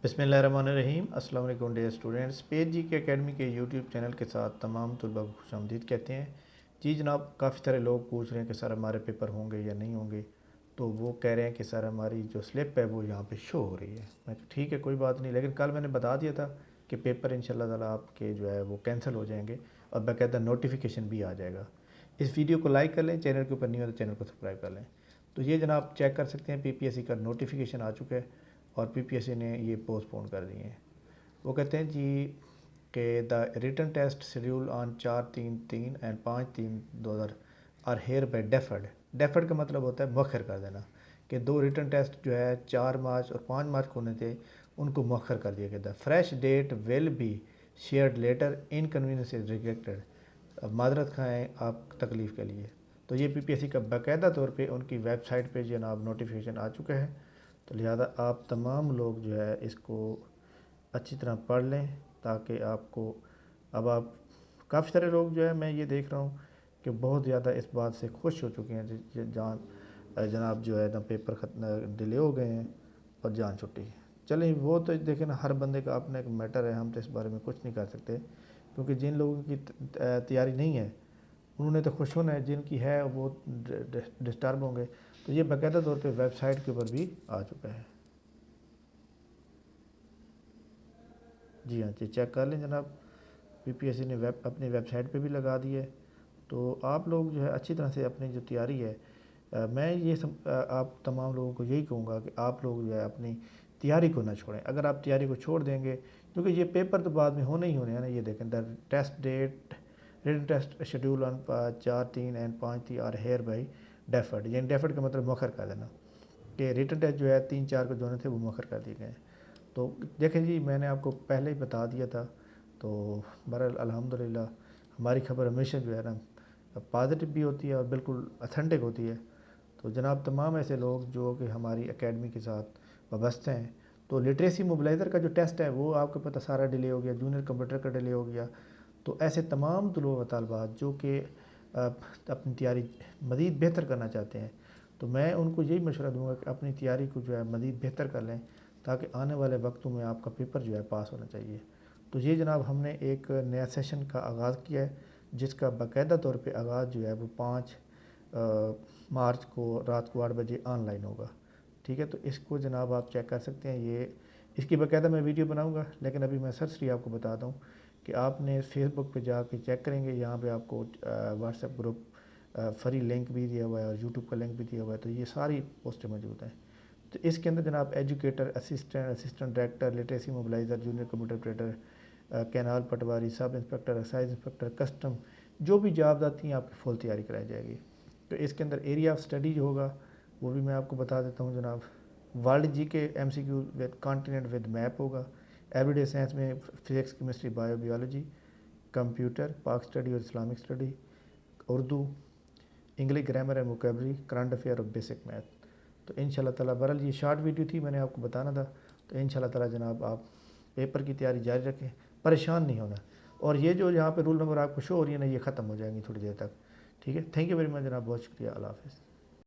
बिस्मिल्लाहिर्रहमानिर्रहीम। अस्सलाम वालेकुम डियर स्टूडेंट्स। पेज जी के एकेडमी के यूट्यूब चैनल के साथ तमाम तलबा को खुशामदीद कहते हैं। जी जनाब, काफ़ी सारे लोग पूछ रहे हैं कि सर हमारे पेपर होंगे या नहीं होंगे। तो वो कह रहे हैं कि सर हमारी जो स्लिप है वो यहाँ पे शो हो रही है। मैं तो ठीक है, कोई बात नहीं, लेकिन कल मैंने बता दिया था कि पेपर इंशाल्लाह ताला आपके जो है वो कैंसिल हो जाएंगे और बाकायदा नोटिफिकेशन भी आ जाएगा। इस वीडियो को लाइक कर लें, चैनल के ऊपर नहीं हो तो चैनल को सब्सक्राइब कर लें। तो ये जनाब चेक कर सकते हैं, पीपीएससी का नोटिफिकेशन आ चुका है और पीपीएससी ने ये पोस्टपोन कर दिए हैं। वो कहते हैं जी कि the written test schedule on 4/3/3 and 5/3/2000 are here by deferred. Deferred का मतलब होता है मौखर कर देना, कि दो रिटन टेस्ट जो है 4 मार्च और 5 मार्च को होने थे, उनको मौखर कर दिया गया था। Fresh date will be shared later, inconvenience is rejected. अब माजरत खाएँ आप तकलीफ़ के लिए। तो ये पीपीएससी का बाकायदा तौर पे उनकी वेबसाइट पे जनाब नोटिफिकेशन आ चुका है। तो लिहाजा आप तमाम लोग जो है इसको अच्छी तरह पढ़ लें, ताकि आपको अब आप काफ़ी सारे लोग जो है मैं ये देख रहा हूँ कि बहुत ज़्यादा इस बात से खुश हो चुके हैं जान जनाब जो है ना पेपर डिले हो गए हैं और जान छुट्टी। चलें वो तो देखें ना, हर बंदे का अपना एक मैटर है, हम तो इस बारे में कुछ नहीं कर सकते, क्योंकि जिन लोगों की तैयारी नहीं है उन्होंने तो खुश होना है, जिनकी है वो डिस्टर्ब होंगे। तो ये बाकायदा तौर पे वेबसाइट के ऊपर भी आ चुका है। जी हाँ जी, चेक कर लें जनाब, पीपीएससी ने अपनी वेबसाइट पे भी लगा दी है। तो आप लोग जो है अच्छी तरह से अपनी जो तैयारी है, मैं ये आप तमाम लोगों को यही कहूँगा कि आप लोग जो है अपनी तैयारी को ना छोड़ें। अगर आप तैयारी को छोड़ देंगे, क्योंकि ये पेपर तो बाद में होने ही होने हैं ना। ये देखें, the test date written test schedule on 4/3 and 5/3 are here by deferred. यानी डेफर्ड का मतलब मौखर कर देना, कि रिटन टेस्ट जो है 3-4 को जो होने थे वो मौखर कर दिए गए हैं। तो देखें जी, मैंने आपको पहले ही बता दिया था। तो बहरहाल अल्हम्दुलिल्लाह हमारी खबर हमेशा जो है ना पॉजिटिव भी होती है और बिल्कुल अथेंटिक होती है। तो जनाब तमाम ऐसे लोग जो कि हमारी एकेडमी के साथ वाबस्ते हैं, तो लिटरेसी मोबिलाइज़र का जो टेस्ट है वो आपको पता सारा डिले हो गया, जूनियर कंप्यूटर का डिले हो गया। तो ऐसे तमाम तलबा व तलबात जो कि अपनी तैयारी मज़ीद बेहतर करना चाहते हैं, तो मैं उनको यही मशवरा दूंगा कि अपनी तैयारी को जो है मज़ीद बेहतर कर लें, ताकि आने वाले वक्तों में आपका पेपर जो है पास होना चाहिए। तो ये जनाब हमने एक नया सेशन का आगाज़ किया है, जिसका बाकायदा तौर पे आगाज़ जो है वो 5 मार्च को रात को 8 बजे ऑनलाइन होगा। ठीक है, तो इसको जनाब आप चेक कर सकते हैं। ये इसकी बाकायदा मैं वीडियो बनाऊंगा, लेकिन अभी मैं सरसरी आपको बता दूं कि आपने फेसबुक पे जाके चेक करेंगे, यहाँ पे आपको व्हाट्सएप ग्रुप फ्री लिंक भी दिया हुआ है और यूट्यूब का लिंक भी दिया हुआ है। तो ये सारी पोस्टें मौजूद हैं। तो इसके अंदर जनाब educator, assistant director, literacy mobiliser, junior computer operator, canal patwari, sub inspector, excise inspector, custom, जो भी जॉब आती हैं आपकी फुल तैयारी कराई जाएगी। तो इसके अंदर एरिया ऑफ स्टडी जो होगा वो भी मैं आपको बता देता हूँ जनाब। वर्ल्ड जी के MCQ with continent with map होगा। एवरीडे साइंस में physics, chemistry, bio, biology, computer, पाक स्टडी और Islamic study, Urdu, English grammar and vocabulary, current affair और बेसिक मैथ। तो इंशाल्लाह ताला बहरहाल ये शॉर्ट वीडियो थी, मैंने आपको बताना था। तो इंशाल्लाह ताला जनाब आप पेपर की तैयारी जारी रखें, परेशान नहीं होना। और ये जो यहाँ पे रूल नंबर आपको शो हो रही है ना, ये ख़त्म हो जाएंगी थोड़ी देर तक। ठीक है, थैंक यू वेरी मच जनाब, बहुत शुक्रिया, अल्लाह हाफ़िज़।